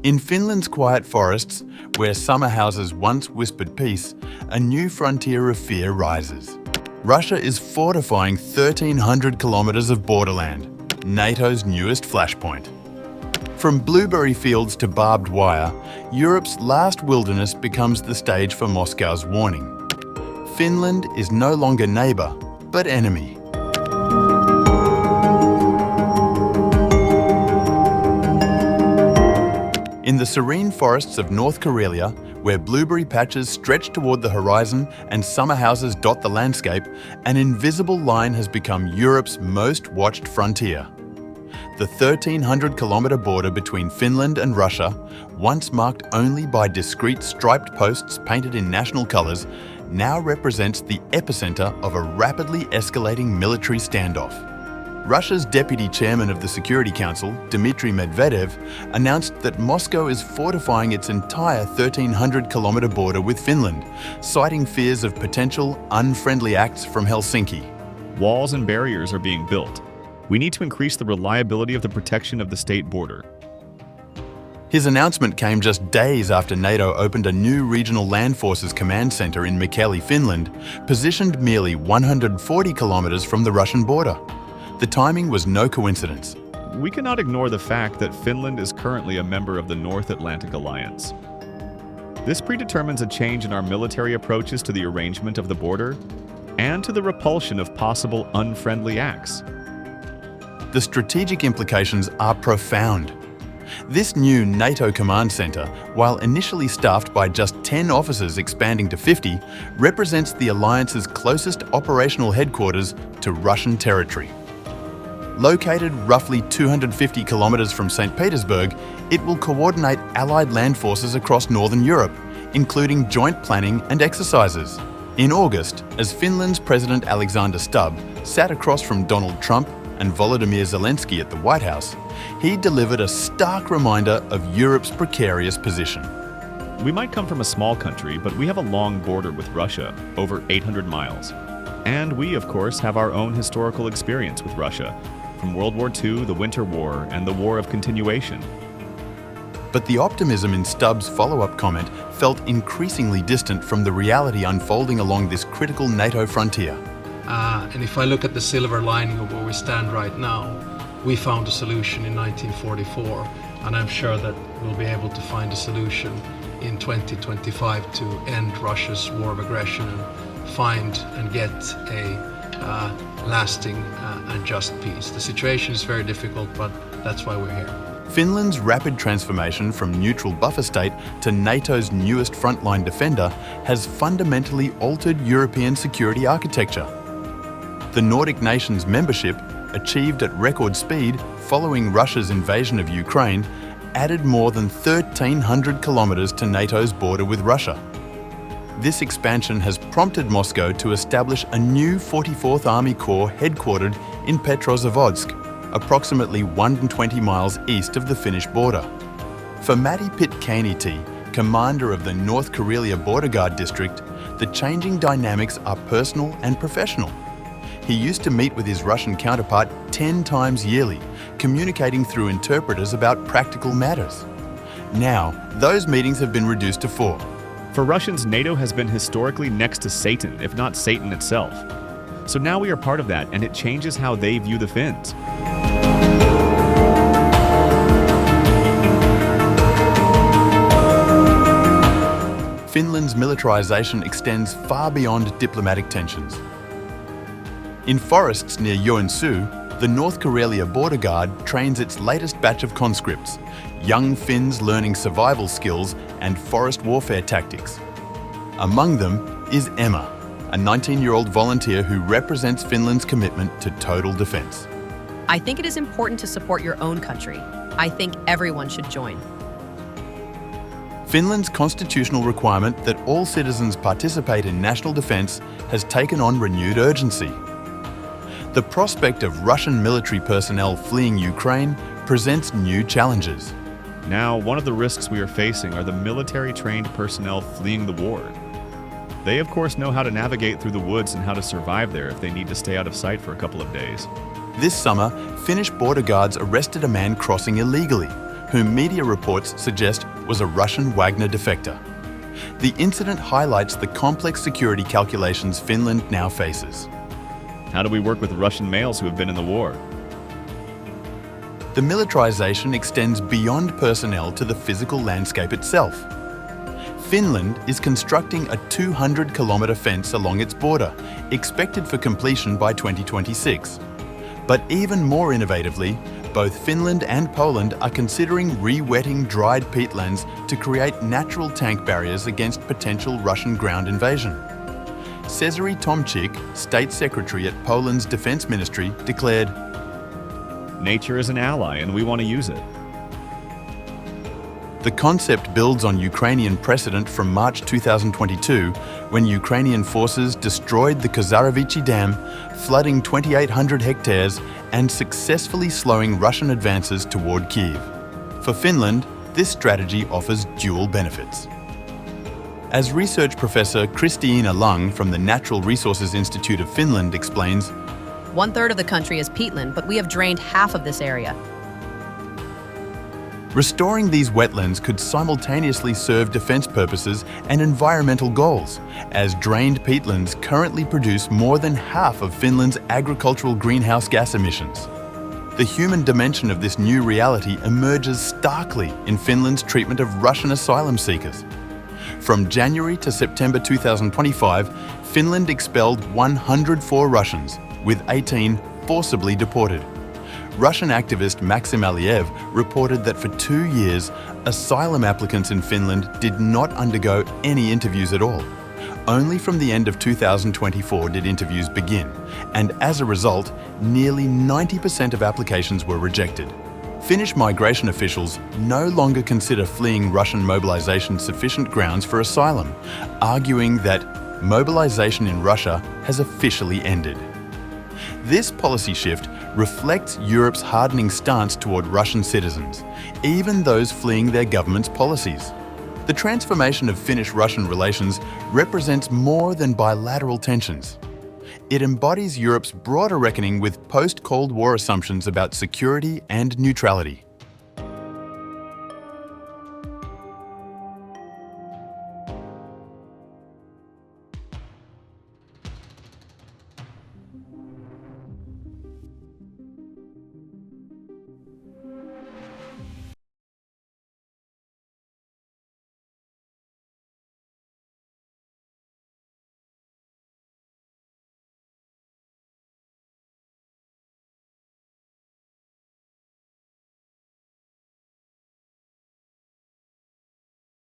In Finland's quiet forests, where summer houses once whispered peace, a new frontier of fear rises. Russia is fortifying 1,300 kilometres of borderland, NATO's newest flashpoint. From blueberry fields to barbed wire, Europe's last wilderness becomes the stage for Moscow's warning. Finland is no longer neighbour, but enemy. In the serene forests of North Karelia, where blueberry patches stretch toward the horizon and summer houses dot the landscape, an invisible line has become Europe's most watched frontier. The 1,300-kilometre border between Finland and Russia, once marked only by discreet striped posts painted in national colours, now represents the epicentre of a rapidly escalating military standoff. Russia's deputy chairman of the Security Council, Dmitry Medvedev, announced that Moscow is fortifying its entire 1,300-kilometre border with Finland, citing fears of potential unfriendly acts from Helsinki. Walls and barriers are being built. We need to increase the reliability of the protection of the state border. His announcement came just days after NATO opened a new regional land forces command centre in Mikkeli, Finland, positioned merely 140 kilometres from the Russian border. The timing was no coincidence. We cannot ignore the fact that Finland is currently a member of the North Atlantic Alliance. This predetermines a change in our military approaches to the arrangement of the border and to the repulsion of possible unfriendly acts. The strategic implications are profound. This new NATO command centre, while initially staffed by just 10 officers expanding to 50, represents the alliance's closest operational headquarters to Russian territory. Located roughly 250 kilometres from St. Petersburg, it will coordinate Allied land forces across Northern Europe, including joint planning and exercises. In August, as Finland's President Alexander Stubb sat across from Donald Trump and Volodymyr Zelensky at the White House, he delivered a stark reminder of Europe's precarious position. We might come from a small country, but we have a long border with Russia, over 800 miles. And we, of course, have our own historical experience with Russia, from World War II, the Winter War, and the War of Continuation. But the optimism in Stubb's follow-up comment felt increasingly distant from the reality unfolding along this critical NATO frontier. And if I look at the silver lining of where we stand right now, we found a solution in 1944, and I'm sure that we'll be able to find a solution in 2025 to end Russia's war of aggression and find and get a lasting and just peace. The situation is very difficult, but that's why we're here. Finland's rapid transformation from neutral buffer state to NATO's newest frontline defender has fundamentally altered European security architecture. The Nordic nations' membership, achieved at record speed following Russia's invasion of Ukraine, added more than 1,300 kilometres to NATO's border with Russia. This expansion has prompted Moscow to establish a new 44th Army Corps headquartered in Petrozavodsk, approximately 120 miles east of the Finnish border. For Matti Pitkäinentie, commander of the North Karelia Border Guard District, the changing dynamics are personal and professional. He used to meet with his Russian counterpart 10 times yearly, communicating through interpreters about practical matters. Now, those meetings have been reduced to 4. For Russians, NATO has been historically next to Satan, if not Satan itself. So now we are part of that, and it changes how they view the Finns. Finland's militarization extends far beyond diplomatic tensions. In forests near Joensuu, the North Karelia Border Guard trains its latest batch of conscripts, young Finns learning survival skills and forest warfare tactics. Among them is Emma, a 19-year-old volunteer who represents Finland's commitment to total defense. I think it is important to support your own country. I think everyone should join. Finland's constitutional requirement that all citizens participate in national defense has taken on renewed urgency. The prospect of Russian military personnel fleeing Ukraine presents new challenges. Now, one of the risks we are facing are the military-trained personnel fleeing the war. They, of course, know how to navigate through the woods and how to survive there if they need to stay out of sight for a couple of days. This summer, Finnish border guards arrested a man crossing illegally, whom media reports suggest was a Russian Wagner defector. The incident highlights the complex security calculations Finland now faces. How do we work with Russian males who have been in the war? The militarization extends beyond personnel to the physical landscape itself. Finland is constructing a 200-kilometre fence along its border, expected for completion by 2026. But even more innovatively, both Finland and Poland are considering re-wetting dried peatlands to create natural tank barriers against potential Russian ground invasion. Cezary Tomczyk, State Secretary at Poland's Defense Ministry, declared, Nature is an ally and we want to use it. The concept builds on Ukrainian precedent from March 2022, when Ukrainian forces destroyed the Kozarevichi Dam, flooding 2,800 hectares and successfully slowing Russian advances toward Kyiv. For Finland, this strategy offers dual benefits. As research professor Kristiina Lung from the Natural Resources Institute of Finland explains, 1/3 of the country is peatland, but we have drained half of this area. restoring these wetlands could simultaneously serve defence purposes and environmental goals, as drained peatlands currently produce more than half of Finland's agricultural greenhouse gas emissions. The human dimension of this new reality emerges starkly in Finland's treatment of Russian asylum seekers. From January to September 2025, Finland expelled 104 Russians, with 18 forcibly deported. Russian activist Maxim Aliev reported that for 2 years, asylum applicants in Finland did not undergo any interviews at all. Only from the end of 2024 did interviews begin, and as a result, nearly 90% of applications were rejected. Finnish migration officials no longer consider fleeing Russian mobilization sufficient grounds for asylum, arguing that mobilization in Russia has officially ended. This policy shift reflects Europe's hardening stance toward Russian citizens, even those fleeing their government's policies. The transformation of Finnish-Russian relations represents more than bilateral tensions. It embodies Europe's broader reckoning with post-Cold War assumptions about security and neutrality.